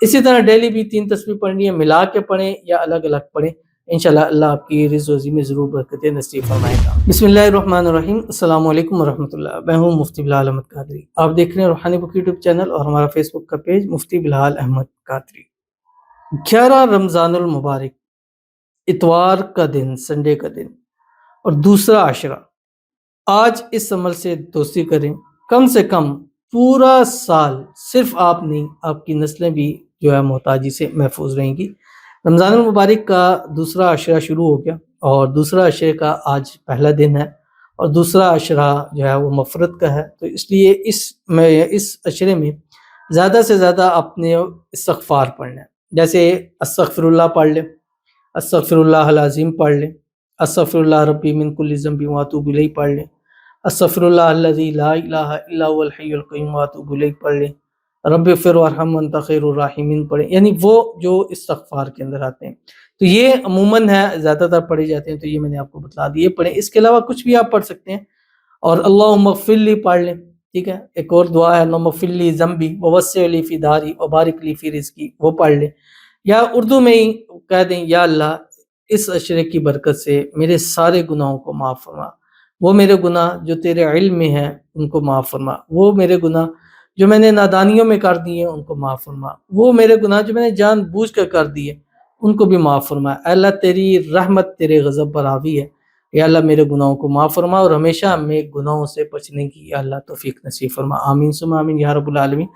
اسی طرح ڈیلی بھی 3 تسبیح پڑھنی ہے، ملا کے پڑھیں یا الگ الگ پڑھیں، انشاءاللہ اللہ آپ کی رزق و روزی میں ضرور برکتیں نصیب فرمائے گا۔ بسم اللہ الرحمن الرحیم، السلام علیکم ورحمۃ اللہ، میں ہوں مفتی بلال احمد قادری۔ آپ دیکھ رہے ہیں روحانی بک یوٹیوب چینل اور ہمارا فیس بک کا پیج مفتی بلال احمد قادری۔ 11 رمضان المبارک، اتوار کا دن، سنڈے کا دن، اور دوسرا عشرہ۔ آج اس عمل سے دوستی کریں، کم سے کم پورا سال صرف آپ نہیں، آپ کی نسلیں بھی جو ہے محتاجی سے محفوظ رہیں گی۔ رمضان المبارک کا دوسرا عشرہ شروع ہو گیا اور دوسرا عشرے کا آج پہلا دن ہے، اور دوسرا عشرہ جو ہے وہ مغفرت کا ہے، تو اس لیے اس عشرے میں زیادہ سے زیادہ اپنے استغفار پڑھنا ہے۔ جیسے استغفر اللہ پڑھ لیں، استغفر اللہ العظیم پڑھ لیں، استغفر اللہ ربی من کل ذنب واتوب الیہ پڑھ لیں، استغفر اللہ الذی لا الہ الا هو الحی القیوم واتوب الیہ پڑھ لیں، رب اغفر وارحم وانت خیر الراحمین پڑھیں، یعنی وہ جو استغفار کے اندر آتے ہیں، تو یہ عموماً ہے، زیادہ تر پڑھے جاتے ہیں، تو یہ میں نے آپ کو بتلا دیے پڑھیں۔ اس کے علاوہ کچھ بھی آپ پڑھ سکتے ہیں، اور اللہم اغفر لی پڑھ لیں، ٹھیک ہے۔ ایک اور دعا ہے اللہم اغفر لی ذنبی ووسع لی فی داری وبارک لی فی رزقی، وہ پڑھ لیں، یا اردو میں ہی کہہ دیں یا اللہ اس عشرے کی برکت سے میرے سارے گناہوں کو معاف فرما، وہ میرے گناہ جو تیرے علم میں ہیں ان کو معاف فرما، وہ میرے گناہ جو میں نے نادانیوں میں کر دیے ان کو معاف فرما، وہ میرے گناہ جو میں نے جان بوجھ کر دیے ان کو بھی معاف فرما۔ اے اللہ تیری رحمت تیرے غضب پر حاوی ہے، یا اللہ میرے گناہوں کو معاف فرما اور ہمیشہ ہمیں گناہوں سے بچنے کی یا اللہ توفیق نصیب فرما، آمین ثم آمین یا رب العالمین۔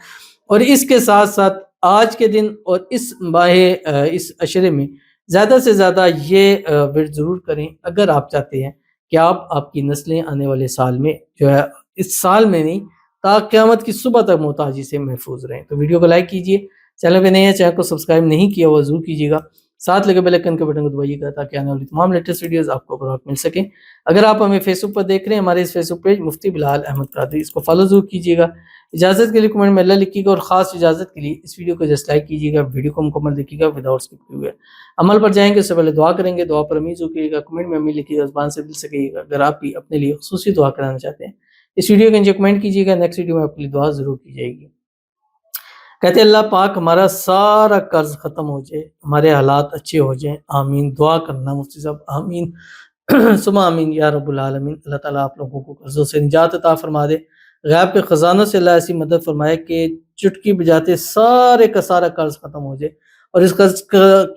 اور اس کے ساتھ ساتھ آج کے دن اور اس عشرے میں زیادہ سے زیادہ یہ ورد ضرور کریں، اگر آپ چاہتے ہیں کہ آپ کی نسلیں آنے والے سال میں جو ہے، اس سال میں نہیں تا قیامت کی صبح تک محتاجی سے محفوظ رہیں۔ تو ویڈیو کو لائک کیجئے، چینل پہ نئے ہیں چینل کو سبسکرائب نہیں کیا ہوا ضرور کیجیے گا، ساتھ لگے بیل آئیکن کے بٹن کو دبائیے گا تاکہ آنے والی تمام لیٹسٹ ویڈیوز آپ کو بر وقت مل سکیں۔ اگر آپ ہمیں فیس بک پر دیکھ رہے ہیں، ہمارے اس فیس بک پیج مفتی بلال احمد قادری، اس کو فالو ضرور کیجیے گا۔ اجازت کے لیے کمنٹ میں اللہ لکھیے گا، اور خاص اجازت کے لیے اس ویڈیو کو جسٹ لائک کیجیے گا، ویڈیو کو مکمل دیکھیے گا وداؤٹ اسکپ کیے ہوئے۔ عمل پر جائیں گے اس سے پہلے دعا کریں گے، دعا پر امید ضرور کیجیے گا، کمنٹ میں امین لکھیے گا، زبان سے دل سے کہیے گا۔ اگر آپ بھی اپنے لیے خصوصی دعا کرانا چاہتے ہیں اس ویڈیو کے نیچے کمنٹ کیجیے گا، نیکسٹ ویڈیو میں آپ کے لیے دعا ضرور کی جائے گی۔ کہتے ہیں اللہ پاک ہمارا سارا قرض ختم ہو جائے، ہمارے حالات اچھے ہو جائیں، آمین۔ دعا کرنا مفتی صاحب، آمین ثم آمین یا رب العالمین۔ اللہ تعالیٰ آپ لوگوں کو قرضوں سے نجات عطا فرما دے، غیب کے خزانوں سے اللہ ایسی مدد فرمائے کہ چٹکی بجاتے سارے کا سارا قرض ختم ہو جائے، اور اس قرض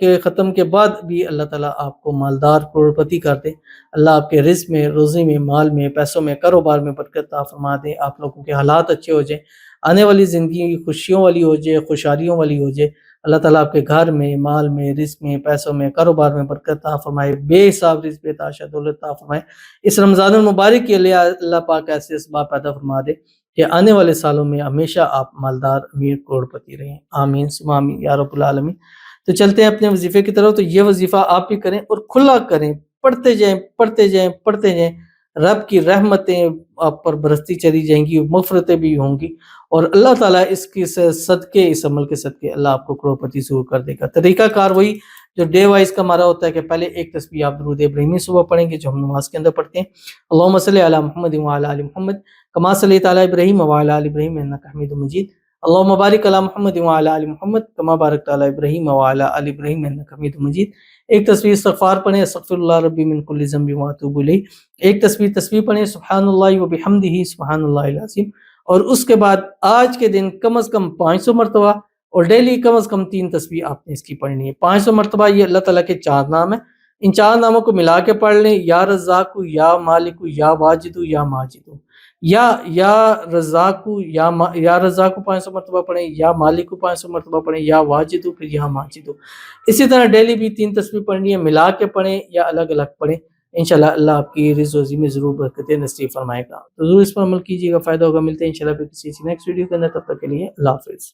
کے ختم کے بعد بھی اللہ تعالیٰ آپ کو مالدار کروڑپتی کر دے، اللہ آپ کے رزق میں، روزی میں، مال میں، پیسوں میں، کاروبار میں برکت عطا فرما دے، آپ لوگوں کے حالات اچھے ہو جائیں، آنے والی زندگی خوشیوں والی ہو جائے، خوشحالیوں والی ہو جائے۔ اللہ تعالیٰ آپ کے گھر میں، مال میں، رزق میں، پیسوں میں، کاروبار میں برکت عطا فرمائے، بے حساب رزق، بے تحاشا دولت عطا فرمائے۔ اس رمضان المبارک کے لیے اللہ پاک ایسے اسباب پیدا فرما دے کہ آنے والے سالوں میں ہمیشہ آپ مالدار، امیر، کروڑپتی رہیں، آمین ثم آمین یا رب العالمین۔ تو چلتے ہیں اپنے وظیفے کی طرف۔ تو یہ وظیفہ آپ بھی کریں اور کھلا کریں، پڑھتے جائیں، پڑھتے جائیں، پڑھتے جائیں، رب کی رحمتیں آپ پر برستی چلی جائیں گی، مغفرتیں بھی ہوں گی، اور اللہ تعالیٰ اس کے صدقے، اس عمل کے صدقے اللہ آپ کو کروڑپتی ضرور کر دے گا۔ طریقہ کار وہی جو ڈے وائز کا ہمارا ہوتا ہے کہ پہلے ایک تسبیح آپ درود ابراہیمی صبح پڑھیں گے جو ہم نماز کے اندر پڑھتے ہیں، اللہم صلی علی محمد وعلی آل محمد کما صلیت علی ابراہیم وعلی آل ابراہیم انک حمید مجید، اللہم بارک علی محمد وعلی آل محمد کما بارکت علی ابراہیم وعلی آل ابراہیم انک حمید مجید۔ ایک تسبیح استغفار پڑھیں، استغفر اللہ ربی من کل ذنب واتوب الیہ۔ ایک تسبیح پڑھیں، سبحان اللہ وبحمدہ سبحان اللہ العظیم۔ اور اس کے بعد آج کے دن کم از کم 500 مرتبہ، اور ڈیلی کم از کم 3 تسبیح آپ نے اس کی پڑھنی ہے۔ 500 مرتبہ یہ اللہ تعالیٰ کے 4 نام ہیں، ان 4 ناموں کو ملا کے پڑھ لیں، یا رزاق، یا مالک، یا واجد، یا ماجد، یا رزاق، یا رزاق 500 مرتبہ پڑھیں، یا مالک 500 مرتبہ پڑھیں، یا واجد، پھر یا ماجد۔ اسی طرح ڈیلی بھی 3 تسبیح پڑھنی ہے، ملا کے پڑھیں یا الگ الگ پڑھیں، انشاءاللہ اللہ آپ کی رزق و روزی میں ضرور برکتیں نصیب فرمائے گا۔ تو ضرور اس پر عمل کیجیے گا، فائدہ ہوگا۔ ملتے ہیں انشاءاللہ پھر کسی نیکسٹ ویڈیو کے اندر، تب تک کے لیے اللہ حافظ۔